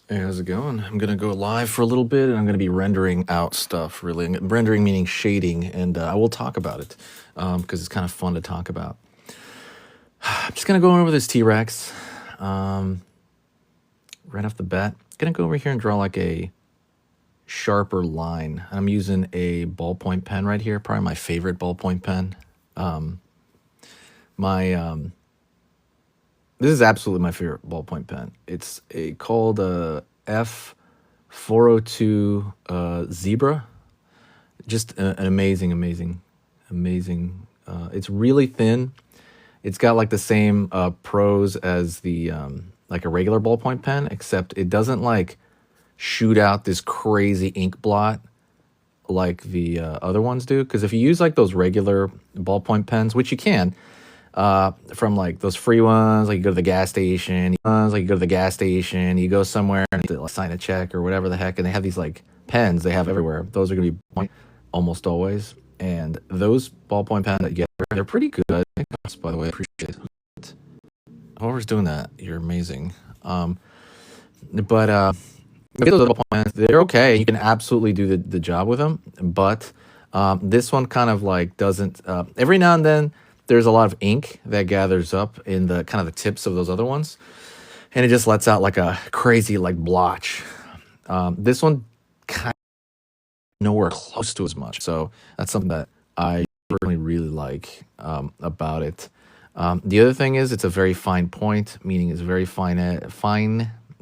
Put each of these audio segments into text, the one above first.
Hey, how's it going? I'm gonna go live for a little bit, and I'm gonna be rendering out stuff. Really, rendering meaning shading, and I will talk about it because it's kind of fun to talk about. I'm just gonna go over this T-Rex right off the bat. Gonna go over here and draw like a sharper line. I'm using a ballpoint pen right here, probably my favorite ballpoint pen. My This is absolutely my favorite ballpoint pen. It's called a F402 Zebra. Just an amazing. It's really thin. It's got like the same pros as the like a regular ballpoint pen, except it doesn't like shoot out this crazy ink blot like the other ones do. Because if you use like those regular ballpoint pens, which you can, from like those free ones, like you go to the gas station, you go somewhere and like, sign a check or whatever the heck, and they have these like pens they have everywhere. Those are gonna be point almost always, and those ballpoint pens that you get, they're pretty good. Thanks, by the way, I appreciate it. Whoever's doing that, you're amazing. But those little pens, they're okay. You can absolutely do the job with them, but this one kind of like doesn't. Every now and then, there's a lot of ink that gathers up in the kind of the tips of those other ones, and it just lets out like a crazy like blotch. This one kind of nowhere close to as much, so that's something that I personally really like about it. The other thing is it's a very fine point, meaning it's very fine.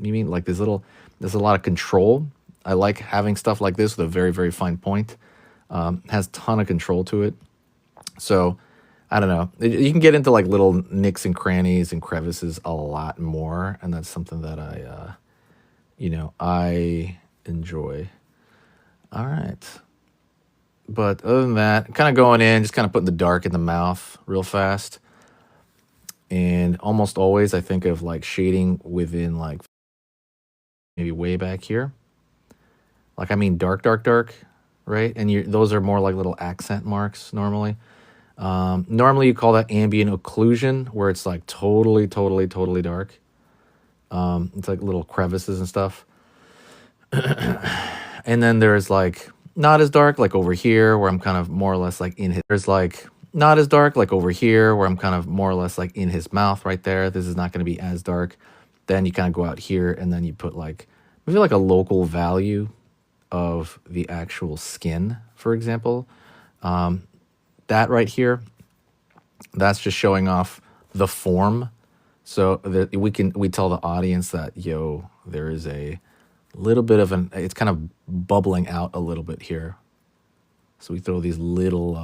You mean like there's a lot of control. I like having stuff like this with a very fine point. Has a ton of control to it. So I don't know. You can get into like little nicks and crannies and crevices a lot more, and that's something that I enjoy. All right. But other than that, kind of going in, just kind of putting the dark in the mouth real fast. And almost always I think of like shading within like maybe way back here. Like I mean dark, right? And those are more like little accent marks normally. Normally you call that ambient occlusion, where it's like totally dark. It's like little crevices and stuff. And then there's like not as dark, like over here, where I'm kind of more or less like in his. There's like not as dark, like over here, where I'm kind of more or less like in his mouth right there. This is not going to be as dark. Then you kind of go out here, and then you put like maybe like a local value of the actual skin, for example. That right here, that's just showing off the form, so that we tell the audience that there is a little bit of it's kind of bubbling out a little bit here. So we throw these little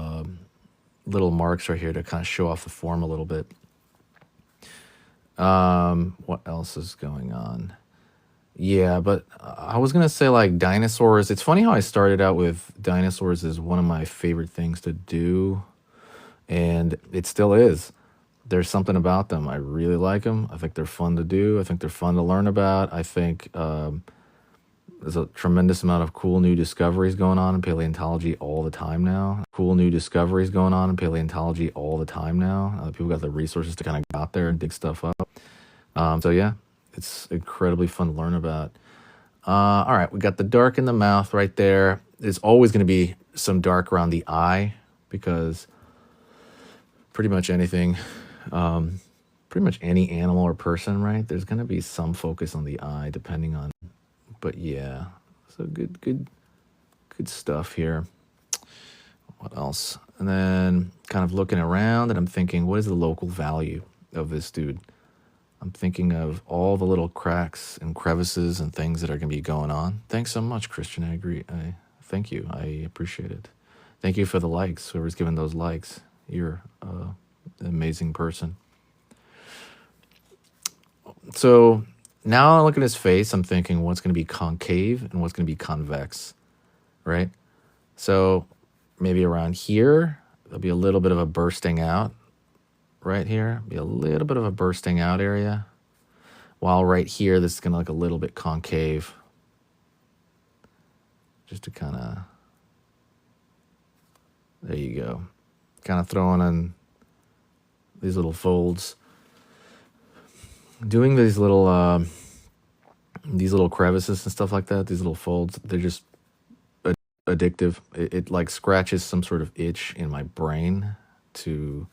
marks right here to kind of show off the form a little bit. What else is going on? Yeah, but I was gonna say like dinosaurs. It's funny how I started out with dinosaurs as one of my favorite things to do, and it still is. There's something about them. I really like them. I think they're fun to do. I think they're fun to learn about. I think there's a tremendous amount of cool new discoveries going on in paleontology all the time now. People got the resources to kind of go out there and dig stuff up. So yeah, it's incredibly fun to learn about. All right, we got the dark in the mouth right there. There's always going to be some dark around the eye, because pretty much anything, pretty much any animal or person, right? There's going to be some focus on the eye, depending on. But yeah, so good stuff here. What else? And then kind of looking around, and I'm thinking, what is the local value of this dude? I'm thinking of all the little cracks and crevices and things that are going to be going on. Thanks so much, Christian. I agree. Thank you. I appreciate it. Thank you for the likes. Whoever's giving those likes, you're an amazing person. So now I look at his face, I'm thinking what's going to be concave and what's going to be convex, right? So maybe around here, there'll be a little bit of a bursting out. Right here, be a little bit of a bursting out area. While right here, this is going to look a little bit concave. Just to kind of, there you go. Kind of throwing in these little folds. Doing these little These little crevices and stuff like that, these little folds, they're just addictive. It like scratches some sort of itch in my brain to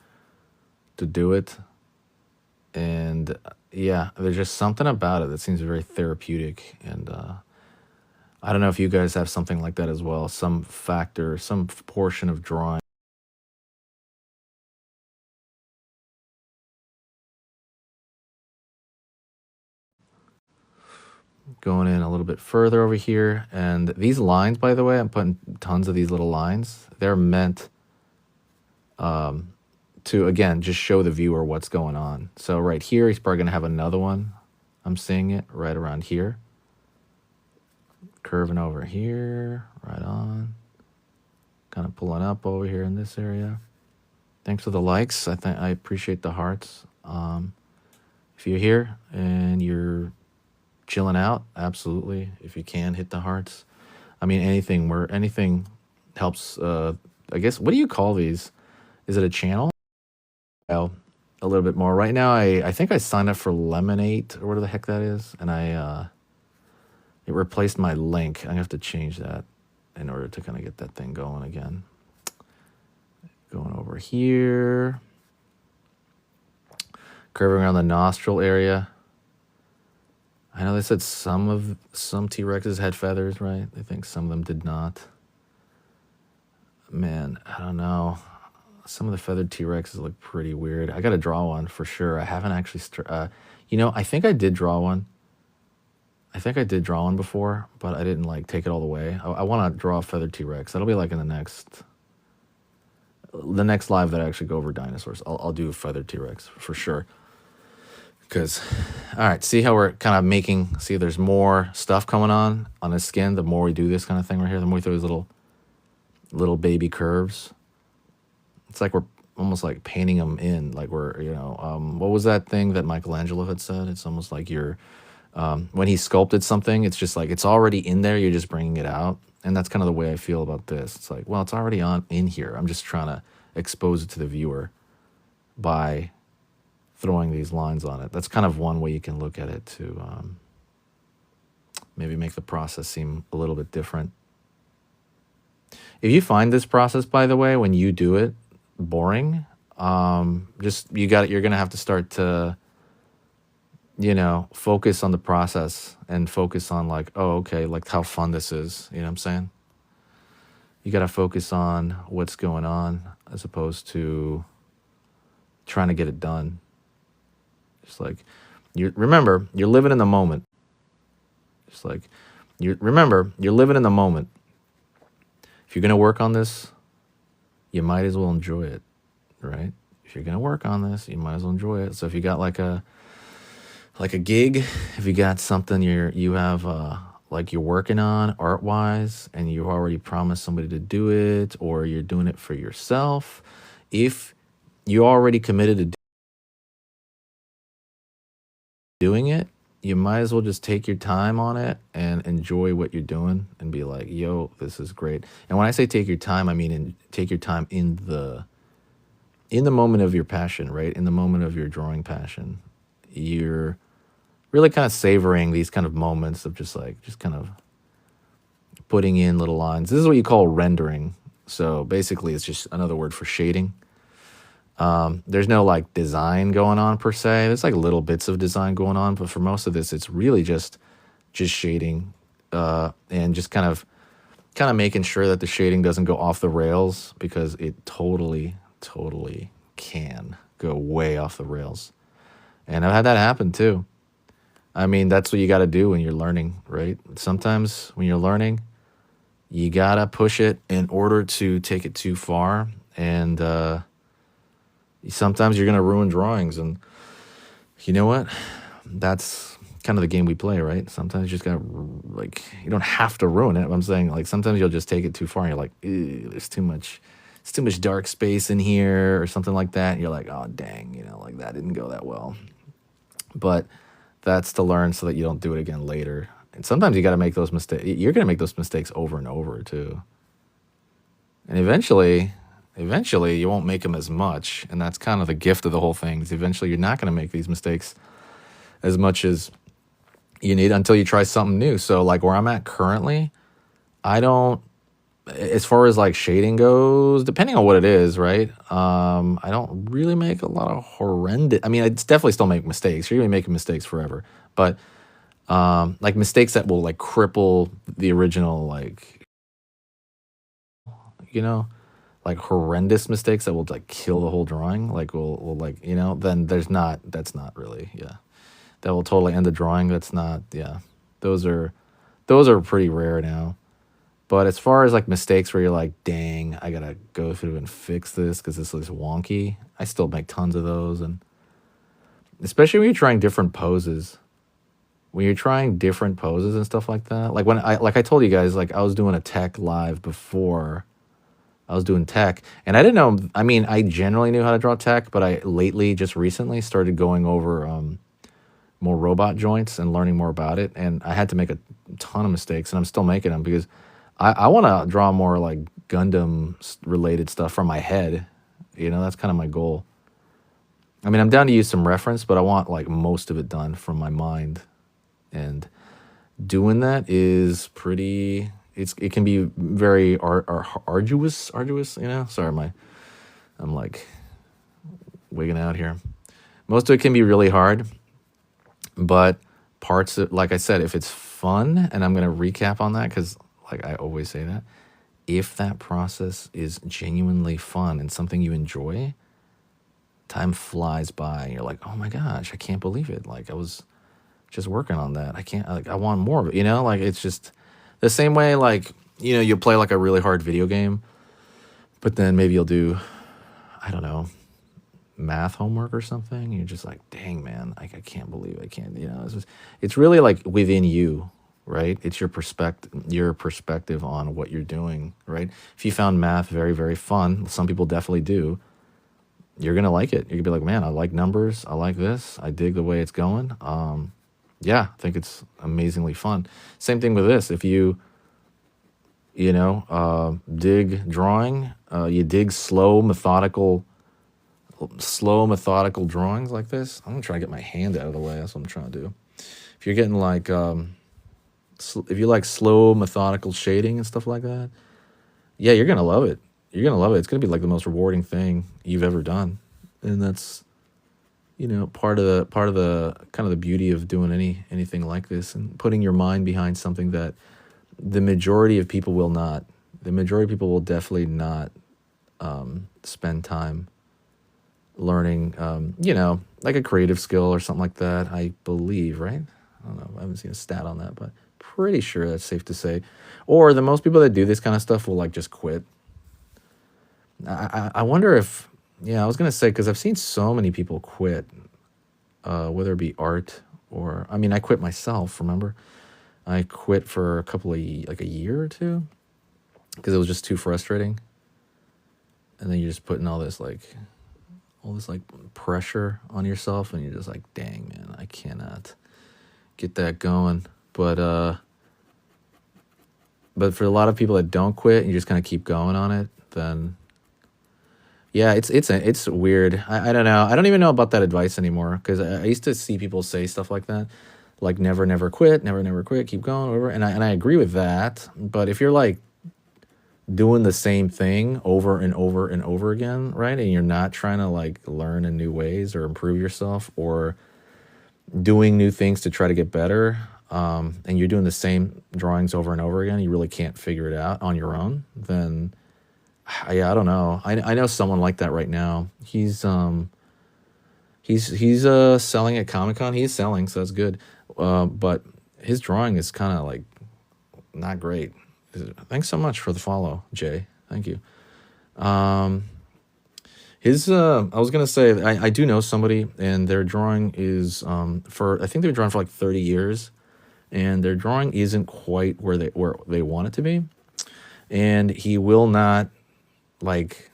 do it. And yeah, there's just something about it that seems very therapeutic. And I don't know if you guys have something like that as well, some factor, some portion of drawing. Going in a little bit further over here. And these lines, by the way, I'm putting tons of these little lines. They're meant to, again, just show the viewer what's going on. So right here, he's probably going to have another one. I'm seeing it right around here. Curving over here, right on. Kind of pulling up over here in this area. Thanks for the likes. I appreciate the hearts. If you're here and you're chilling out, absolutely. If you can, hit the hearts. I mean, anything helps. I guess, what do you call these? Is it a channel? Well, a little bit more. Right now, I think I signed up for Lemonade or whatever the heck that is, and it replaced my link. I have to change that in order to kind of get that thing going again. Going over here, curving around the nostril area. I know they said some T-Rexes had feathers, right? I think some of them did not. Man, I don't know. Some of the feathered T-Rexes look pretty weird. I got to draw one for sure. I haven't actually, I think I did draw one. I think I did draw one before, but I didn't like take it all the way. I want to draw a feathered T-Rex. That'll be like in the next live that I actually go over dinosaurs. I'll do a feathered T-Rex for sure. Because, all right, see how we're kind of see if there's more stuff coming on his skin. The more we do this kind of thing right here, the more we throw these little baby curves. It's like we're almost like painting them in, like we're, what was that thing that Michelangelo had said? It's almost like you're, when he sculpted something, it's just like, it's already in there, you're just bringing it out. And that's kind of the way I feel about this. It's like, well, it's already in here. I'm just trying to expose it to the viewer by throwing these lines on it. That's kind of one way you can look at it to maybe make the process seem a little bit different. If you find this process, by the way, when you do it, boring, you're gonna have to start to focus on the process and focus on like, oh, okay, like how fun this is, you know what I'm saying? You got to focus on what's going on as opposed to trying to get it done. Just like, remember, you're living in the moment. Just like, remember, you're living in the moment. If you're going to work on this, you might as well enjoy it, right? If you're going to work on this, you might as well enjoy it. So if you got like a gig, if you got something you have like you're working on art-wise and you already promised somebody to do it, or you're doing it for yourself, if you already committed to doing it, you might as well just take your time on it and enjoy what you're doing and be like, yo, this is great. And when I say take your time, I mean take your time in the moment of your passion, right? In the moment of your drawing passion. You're really kind of savoring these kind of moments of just kind of putting in little lines. This is what you call rendering. So basically it's just another word for shading. There's no like design going on per se. There's like little bits of design going on, but for most of this, it's really just shading, and just kind of making sure that the shading doesn't go off the rails, because it totally can go way off the rails. And I've had that happen too. I mean, that's what you got to do when you're learning, right? Sometimes when you're learning, you got to push it in order to take it too far. And, sometimes you're going to ruin drawings, and you know what? That's kind of the game we play, right? Sometimes you just got to, like, you don't have to ruin it. I'm saying, like, sometimes you'll just take it too far and you're like, there's too much dark space in here or something like that. And you're like, oh, dang, like that didn't go that well. But that's to learn so that you don't do it again later. And sometimes you got to make those mistakes. You're going to make those mistakes over and over too. And eventually you won't make them as much. And that's kind of the gift of the whole thing, is eventually you're not going to make these mistakes as much as You need until you try something new. So like where I'm at currently, I don't, as far as like shading goes, depending on what it is, right? I don't really make a lot of horrendous. I mean, I definitely still make mistakes. You're gonna be making mistakes forever, but like mistakes that will like cripple the original, like you know, like horrendous mistakes that will like kill the whole drawing. Like will like then that's not really that will totally end the drawing. That's not those are those are pretty rare now. But as far as like mistakes where you're like, dang, I gotta go through and fix this because this looks wonky, I still make tons of those. And especially when you're trying different poses, when you're trying different poses and stuff like that. Like I told you guys, like I was doing a tech live before. I was doing tech, and I didn't know. I mean, I generally knew how to draw tech, but I lately, just recently, started going over more robot joints and learning more about it. And I had to make a ton of mistakes, and I'm still making them because I want to draw more like Gundam related stuff from my head. That's kind of my goal. I mean, I'm down to use some reference, but I want like most of it done from my mind. And doing that is pretty. It can be very arduous. Sorry, I'm like wigging out here. Most of it can be really hard, but parts of, like I said, if it's fun, and I'm gonna recap on that because like I always say that, if that process is genuinely fun and something you enjoy, time flies by and you're like, oh my gosh, I can't believe it. Like I was just working on that. I can't, like, I want more of it, like it's just the same way, like, you'll play like a really hard video game, but then maybe you'll do, I don't know, math homework or something. And you're just like, dang man, I can't believe I can't, it's really like within you, right? It's your perspective on what you're doing, right? If you found math very, very fun, some people definitely do, you're going to like it. You're gonna be like, man, I like numbers. I like this. I dig the way it's going. Yeah, I think it's amazingly fun. Same thing with this. If you dig drawing, you dig slow, methodical drawings like this. I'm going to try to get my hand out of the way. That's what I'm trying to do. If you're getting like, if you like slow, methodical shading and stuff like that, yeah, you're going to love it. You're going to love it. It's going to be like the most rewarding thing you've ever done. And that's, part of the kind of the beauty of doing anything like this and putting your mind behind something that the majority of people will not. The majority of people will definitely not spend time learning, like a creative skill or something like that, I believe, right? I don't know. I haven't seen a stat on that, but pretty sure that's safe to say. Or the most people that do this kind of stuff will like just quit. I wonder if, I was going to say, because I've seen so many people quit, whether it be art or, I mean, I quit myself, remember? I quit for like a year or two because it was just too frustrating. And then you're just putting all this like pressure on yourself, and you're just like, dang man, I cannot get that going. But for a lot of people that don't quit and you just kind of keep going on it, then yeah, it's weird. I don't know. I don't even know about that advice anymore because I used to see people say stuff like that, like never quit, never quit, keep going, whatever. And I agree with that. But if you're like doing the same thing over and over and over again, right, and you're not trying to like learn in new ways or improve yourself or doing new things to try to get better, and you're doing the same drawings over and over again, you really can't figure it out on your own, then yeah, I don't know. I know someone like that right now. He's selling at Comic-Con. He is selling, so that's good. But his drawing is kind of like not great. Thanks so much for the follow, Jay. Thank you. I was gonna say I do know somebody, and their drawing is I think they've drawn for like 30 years, and their drawing isn't quite where they want it to be, and he will not like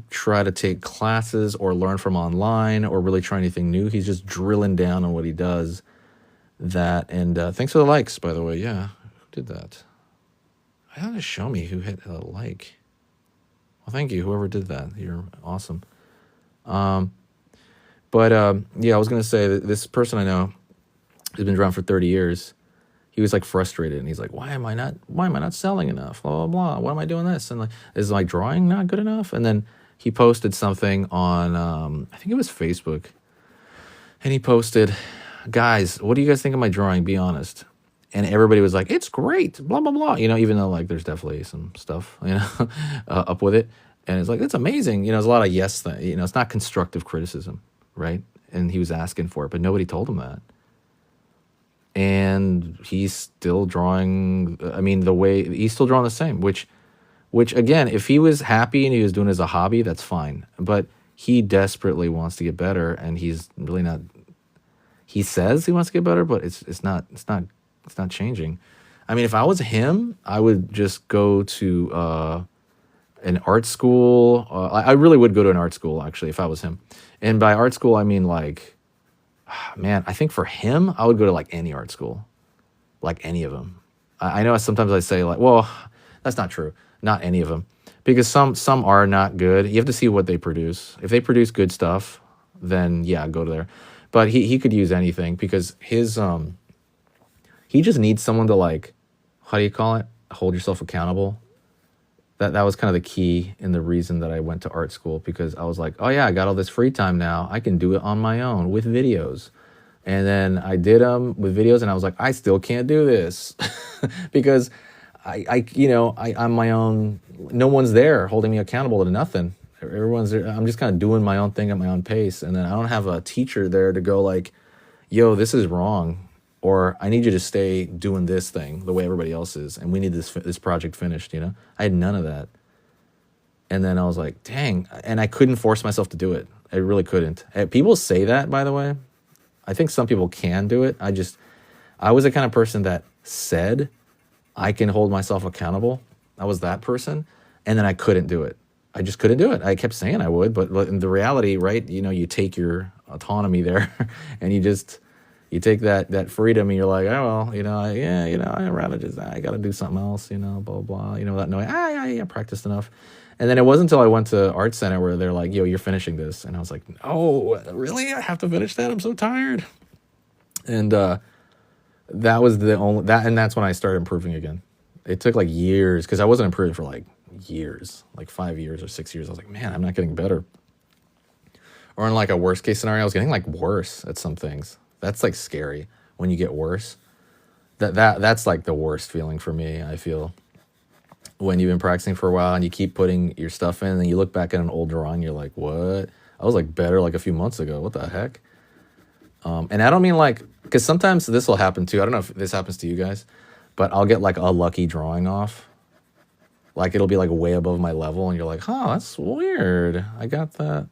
try to take classes or learn from online or really try anything new. He's just drilling down on what he does. And thanks for the likes, by the way. Yeah, who did that? I had to show me who hit a like. Well, thank you, whoever did that. You're awesome. Yeah, I was gonna say that this person I know, He's been drawing for 30 years. He was like frustrated, and he's like, why am I not selling enough? Blah, blah, blah. Why am I doing this? And like, is my drawing not good enough? And then he posted something on, I think it was Facebook, and he posted, guys, what do you guys think of my drawing? Be honest. And everybody was like, it's great, blah, blah, blah. Even though like there's definitely some stuff, up with it. And it's like, it's amazing. There's a lot of yes, it's not constructive criticism, right? And he was asking for it, but nobody told him that. And he's still drawing, the way, he's still drawing the same, which again, if he was happy and he was doing it as a hobby, that's fine. But he desperately wants to get better, and he's really not, he says he wants to get better, but it's not changing. If I was him, I would just go to an art school. I really would go to an art school, actually, if I was him. And by art school, I mean like, man, I think for him, I would go to like any art school, like any of them. I know sometimes I say like, well, that's not true. Not any of them, because some are not good. You have to see what they produce. If they produce good stuff, then yeah, go to there. But he could use anything, because his he just needs someone to, like, how do you call it? Hold yourself accountable. That was kind of the key in the reason that I went to art school, because I was like, oh yeah, I got all this free time now. I can do it on my own with videos. And then I did them with videos, and I was like, I still can't do this because I'm my own. No one's there holding me accountable to nothing. Everyone's there. I'm just kind of doing my own thing at my own pace. And then I don't have a teacher there to go like, yo, this is wrong. Or I need you to stay doing this thing the way everybody else is, and we need this project finished. I had none of that, and then I was like, dang, and I couldn't force myself to do it. I really couldn't. People say that, by the way. I think some people can do it. I was the kind of person that said I can hold myself accountable. I was that person, and then I couldn't do it. I just couldn't do it. I kept saying I would, but in the reality, right? You take your autonomy there, and you take that freedom, and you're like, oh, well, I'd rather just, I got to do something else, blah, blah, blah, without knowing, I practiced enough. And then it wasn't until I went to Art Center where they're like, yo, you're finishing this. And I was like, oh, really? I have to finish that? I'm so tired. And that was and that's when I started improving again. It took like years, because I wasn't improving for like years, like 5 years or 6 years. I was like, man, I'm not getting better. Or in like a worst case scenario, I was getting like worse at some things. That's like scary when you get worse. That's like the worst feeling for me, I feel. When you've been practicing for a while and you keep putting your stuff in, and you look back at an old drawing, you're like, what? I was like better like a few months ago. What the heck? And I don't mean like, because sometimes this will happen too. I don't know if this happens to you guys, but I'll get like a lucky drawing off. Like it'll be like way above my level, and you're like, huh, that's weird. I got that.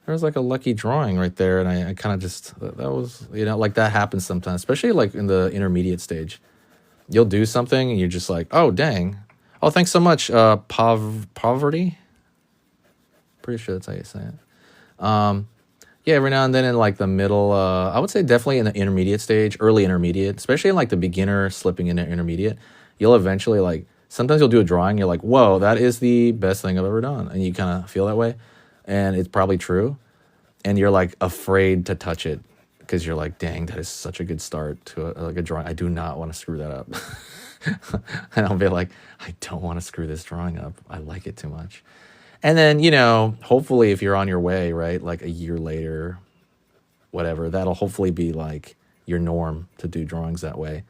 There's like a lucky drawing right there, and I kind of just, that was, like that happens sometimes, especially like in the intermediate stage. You'll do something, and you're just like, oh, dang. Oh, thanks so much, Poverty. Pretty sure that's how you say it. Yeah, every now and then in like the middle, I would say definitely in the intermediate stage, early intermediate, especially in like the beginner slipping into intermediate, you'll eventually like, sometimes you'll do a drawing, you're like, whoa, that is the best thing I've ever done. And you kind of feel that way. And it's probably true. And you're like afraid to touch it, because you're like, dang, that is such a good start to a drawing. I do not want to screw that up. And I'll be like, I don't want to screw this drawing up. I like it too much. And then, hopefully if you're on your way, right, like a year later, whatever, that'll hopefully be like your norm to do drawings that way.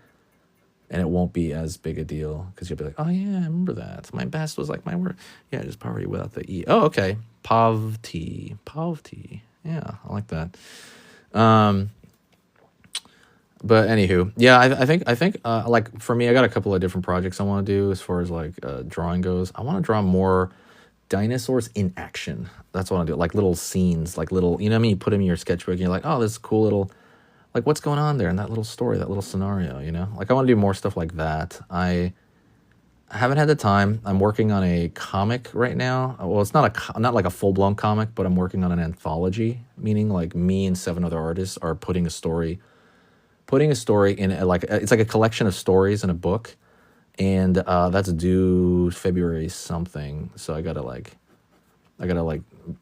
And it won't be as big a deal, because you'll be like, oh yeah, I remember that. My best was like my word. Yeah, just poverty without the E. Oh, okay. Poverty. Yeah, I like that. But anywho, yeah, I think like for me, I got a couple of different projects I want to do as far as like drawing goes. I want to draw more dinosaurs in action. That's what I want to do. Like little scenes, like little, you put them in your sketchbook, and you're like, oh, this is cool little, like what's going on there in that little story, that little scenario, Like I want to do more stuff like that. I haven't had the time. I'm working on a comic right now. Well, it's not like a full-blown comic, but I'm working on an anthology, meaning like me and 7 other artists are putting a story in it's like a collection of stories in a book, and that's due February something. So I gotta like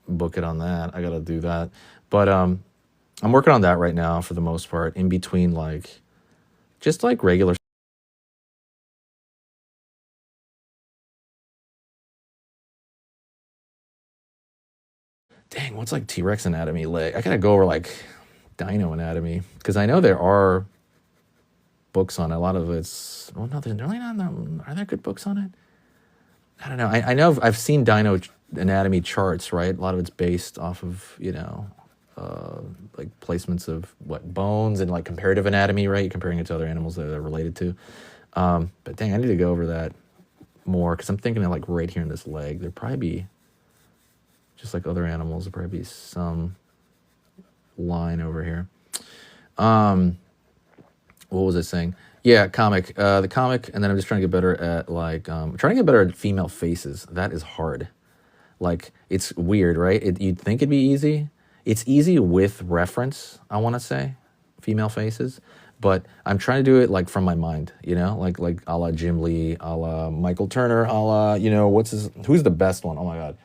book it on that. I gotta do that. But I'm working on that right now for the most part, in between like just like regular. Dang, what's like T-Rex anatomy leg? I gotta go over like dino anatomy because I know there are books on it. A lot of it's well, no, there's really not. Are there good books on it? I don't know. I know I've seen dino anatomy charts, right? A lot of it's based off of like placements of what bones and like comparative anatomy, right? You're comparing it to other animals that they're related to. But dang, I need to go over that more because I'm thinking of like right here in this leg. There'd probably be just like other animals. There'd probably be some line over here. What was I saying? Yeah, comic. The comic, and then I'm just trying to get better at like trying to get better at female faces. That is hard. Like it's weird, right? You'd think it'd be easy. It's easy with reference. I want to say female faces, but I'm trying to do it like from my mind. Like a la Jim Lee, a la Michael Turner, a la who's the best one? Oh my god,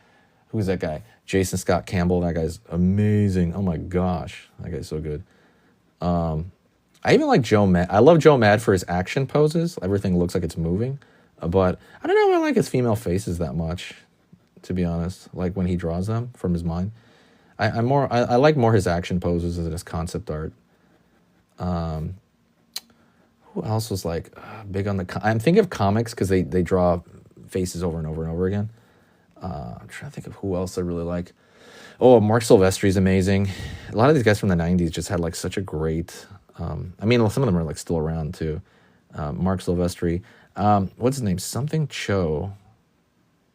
who's that guy? Jason Scott Campbell. That guy's amazing. Oh my gosh, that guy's so good. I even like Joe Mad. I love Joe Mad for his action poses. Everything looks like it's moving. But I don't know if I like his female faces that much, to be honest. Like when he draws them from his mind. I like more his action poses than his concept art. Who else was like big on I'm thinking of comics because they draw faces over and over and over again. I'm trying to think of who else I really like. Oh, Mark Silvestri's amazing. A lot of these guys from the 90s just had like such a great... I mean, some of them are like still around too. Mark Silvestri. What's his name? Something Cho.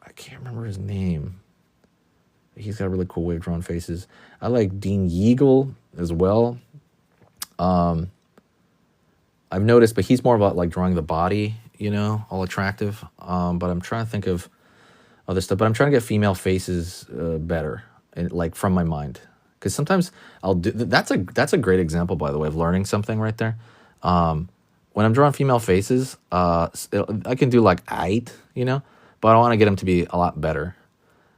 I can't remember his name. He's got a really cool way of drawing faces. I like Dean Yeagle as well. I've noticed, but he's more about like drawing the body, all attractive. But I'm trying to think of other stuff. But I'm trying to get female faces better, and like from my mind. Because sometimes I'll do that's a great example, by the way, of learning something right there. When I'm drawing female faces, I can do like but I want to get them to be a lot better.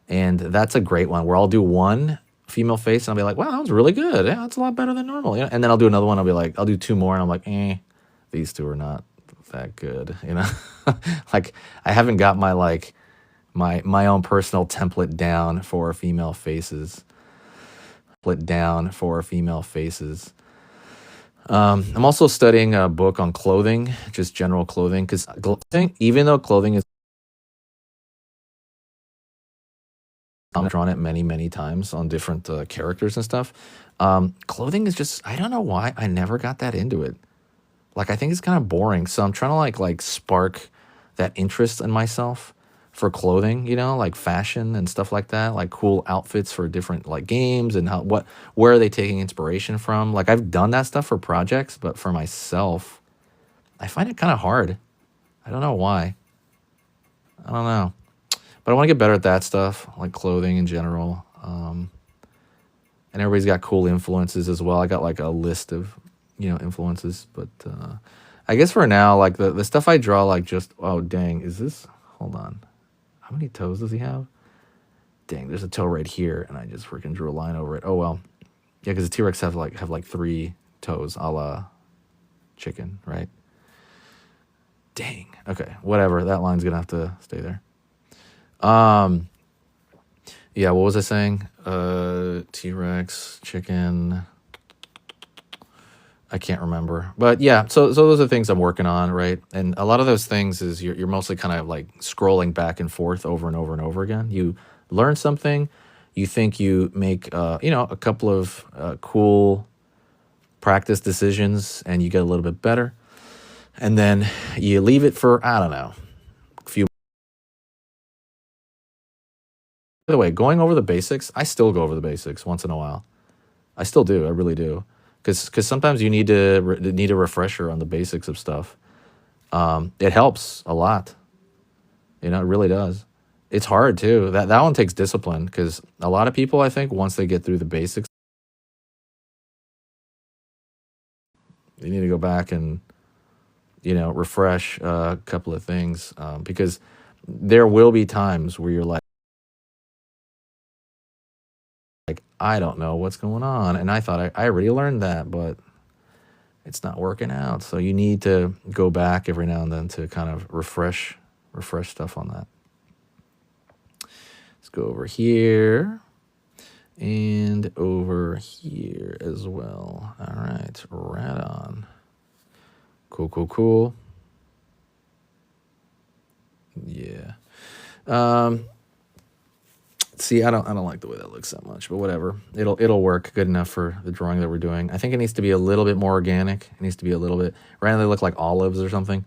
And that's a great one where I'll do one female face and I'll be like, wow, that was really good. Yeah, that's a lot better than normal. And then I'll do another one. I'll do two more and I'm like, these two are not that good. Like I haven't got my like my own personal template down for female faces. I'm also studying a book on clothing, just general clothing, because even though clothing is I've drawn it many, many times on different characters and stuff, clothing is just, I don't know why I never got that into it. Like, I think it's kind of boring. So I'm trying to like spark that interest in myself for clothing, like fashion and stuff like that, like cool outfits for different like games and where are they taking inspiration from? Like I've done that stuff for projects, but for myself, I find it kind of hard. I don't know why. I don't know. But I want to get better at that stuff, like clothing in general. And everybody's got cool influences as well. I got like a list of, influences, but I guess for now, like the stuff I draw, like just, oh dang, hold on. How many toes does he have? Dang, there's a toe right here, and I just freaking drew a line over it. Oh well, yeah, because the T-Rex have like 3 toes, a la chicken, right? Dang. Okay, whatever. That line's gonna have to stay there. Yeah. What was I saying? T-Rex, chicken. I can't remember, but yeah. So those are things I'm working on, right? And a lot of those things is you're mostly kind of like scrolling back and forth over and over and over again. You learn something, you think you make a couple of cool practice decisions, and you get a little bit better, and then you leave it for I don't know a few. By the way, going over the basics, I still go over the basics once in a while. I still do. I really do. Because sometimes you need need a refresher on the basics of stuff. It helps a lot. It really does. It's hard too. That one takes discipline because a lot of people, I think, once they get through the basics, you need to go back and refresh a couple of things because there will be times where you're like I don't know what's going on. And I thought I already learned that, but it's not working out. So you need to go back every now and then to kind of refresh stuff on that. Let's go over here and over here as well. All right, right on. Cool, cool, cool. Yeah. See, I don't like the way that looks that much, but whatever. It'll work good enough for the drawing that we're doing. I think it needs to be a little bit more organic. It needs to be a little bit. Right now they look like olives or something.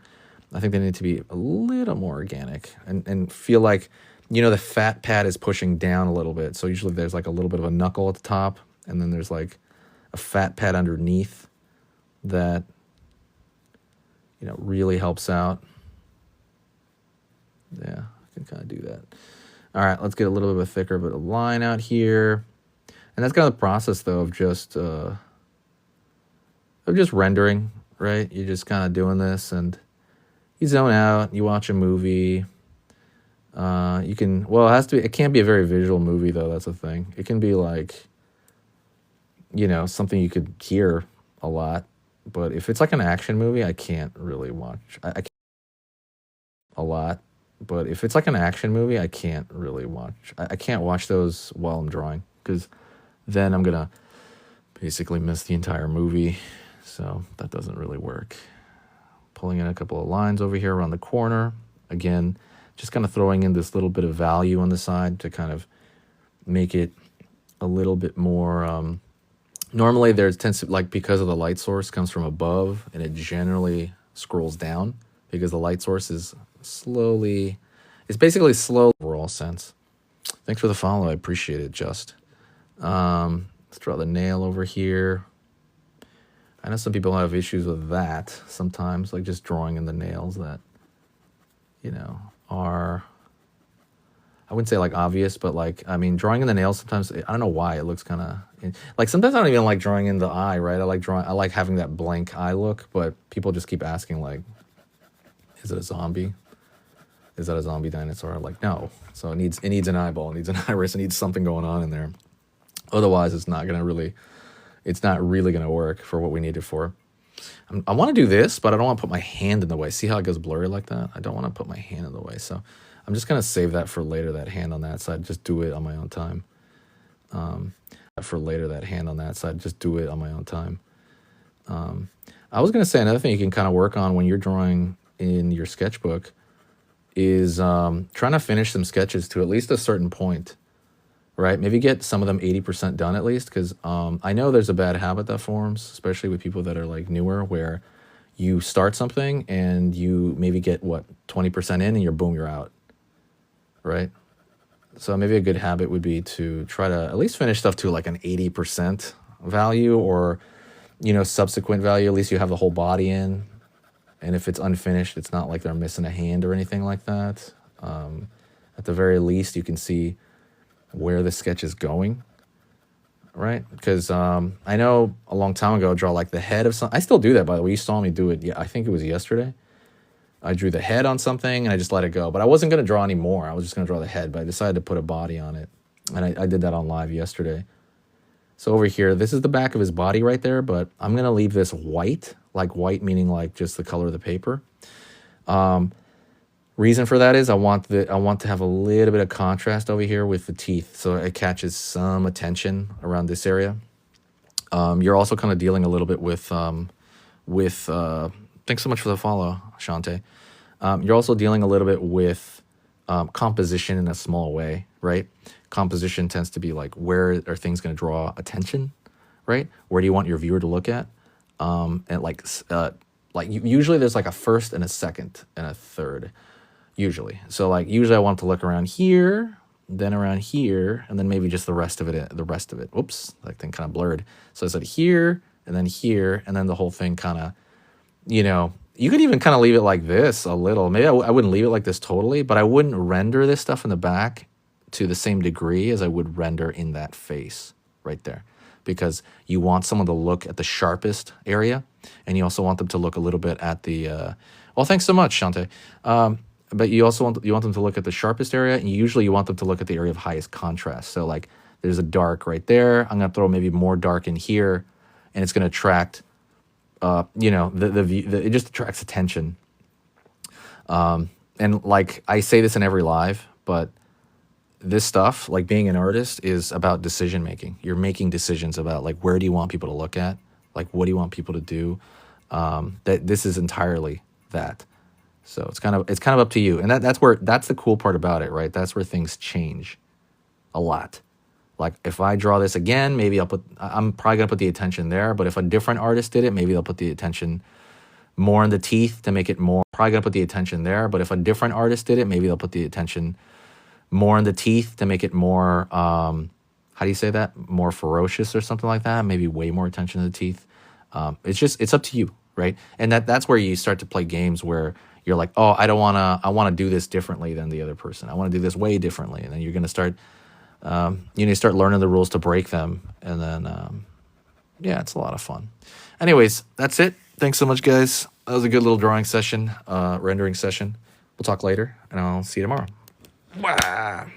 I think they need to be a little more organic and feel like, you know, the fat pad is pushing down a little bit. So usually there's like a little bit of a knuckle at the top, and then there's like a fat pad underneath that, you know, really helps out. Yeah, I can kind of do that. All right, let's get a little bit of a thicker bit of line out here. And that's kind of the process, though, of just rendering, right? You're just kind of doing this, and you zone out, you watch a movie. You can, well, it can't be a very visual movie, though. That's the thing. It can be like, you know, something you could hear a lot. But if it's like an action movie, I can't really watch. I can't a lot. But if it's like an action movie, I can't really watch. I can't watch those while I'm drawing, because then I'm going to basically miss the entire movie. So that doesn't really work. Pulling in a couple of lines over here around the corner. Again, just kind of throwing in this little bit of value on the side to kind of make it a little bit more. Normally there tends to, like, because of the light source comes from above, and it generally scrolls down because the light source is it's basically slow overall sense. Thanks for the follow. I appreciate it, Just. Let's draw the nail over here. I know some people have issues with that sometimes, like just drawing in the nails that, you know, are, I wouldn't say like obvious, but like, I mean, drawing in the nails sometimes, I don't know why it looks kind of, like sometimes I don't even like drawing in the eye, right? I like having that blank eye look, but people just keep asking, like, is it a zombie? Is that a zombie dinosaur? Like, no. So it needs an eyeball, it needs an iris, it needs something going on in there. Otherwise, it's not really going to work for what we need it for. I want to do this, but I don't want to put my hand in the way. See how it goes blurry like that? I don't want to put my hand in the way. So I'm just going to save that for later, that hand on that side. Just do it on my own time. I was going to say another thing you can kind of work on when you're drawing in your sketchbook is trying to finish some sketches to at least a certain point, right? Maybe get some of them 80% done at least, because I know there's a bad habit that forms, especially with people that are like newer, where you start something and you maybe get 20% in and you're out, right? So maybe a good habit would be to try to at least finish stuff to like an 80% value, or, you know, subsequent value. At least you have the whole body in. And if it's unfinished, it's not like they're missing a hand or anything like that. At the very least, you can see where the sketch is going, right? Because I know a long time ago, I draw like the head of something. I still do that, by the way. You saw me do it. Yeah, I think it was yesterday. I drew the head on something and I just let it go. But I wasn't going to draw any more. I was just going to draw the head, but I decided to put a body on it. And I did that on live yesterday. So over here, this is the back of his body right there, but I'm going to leave this white, like white meaning like just the color of the paper. Reason for that is I want to have a little bit of contrast over here with the teeth, so it catches some attention around this area. You're also kind of dealing a little bit with thanks so much for the follow, Shante. You're also dealing a little bit with composition in a small way, right? Composition tends to be like, where are things going to draw attention, right? Where do you want your viewer to look at? And like usually there's like a first and a second and a third, usually. So like usually I want to look around here, then around here, and then maybe just the rest of it. Oops, that thing kind of blurred. So I said here, and then the whole thing kind of, you know, you could even kind of leave it like this a little. Maybe I wouldn't leave it like this totally, but I wouldn't render this stuff in the back to the same degree as I would render in that face right there, because you want someone to look at the sharpest area, and you also want them to look a little bit at the, well, thanks so much, Shante. But you also want them to look at the sharpest area, and usually you want them to look at the area of highest contrast. So like There's a dark right there. I'm going to throw maybe more dark in here, and it's going to attract, you know, the view. It just attracts attention. And like I say this in every live, but this stuff, like being an artist, is about decision making. You're making decisions about like where do you want people to look at, like what do you want people to do. That this is entirely that. So it's kind of up to you, and that's the cool part about it, right? That's where things change a lot. Like if I draw this again, maybe I'm probably gonna put the attention there. But if a different artist did it, maybe they'll put the attention more in the teeth to make it more. Probably gonna put the attention there. But if a different artist did it, maybe they'll put the attention more in the teeth to make it more. How do you say that? More ferocious or something like that. Maybe way more attention to the teeth. It's up to you, right? And that's where you start to play games where you're like, oh, I want to do this differently than the other person. I want to do this way differently, and then you're gonna start. You start learning the rules to break them, and then yeah, it's a lot of fun. Anyways, that's it. Thanks so much, guys. That was a good little drawing session, rendering session. We'll talk later, and I'll see you tomorrow. Wow.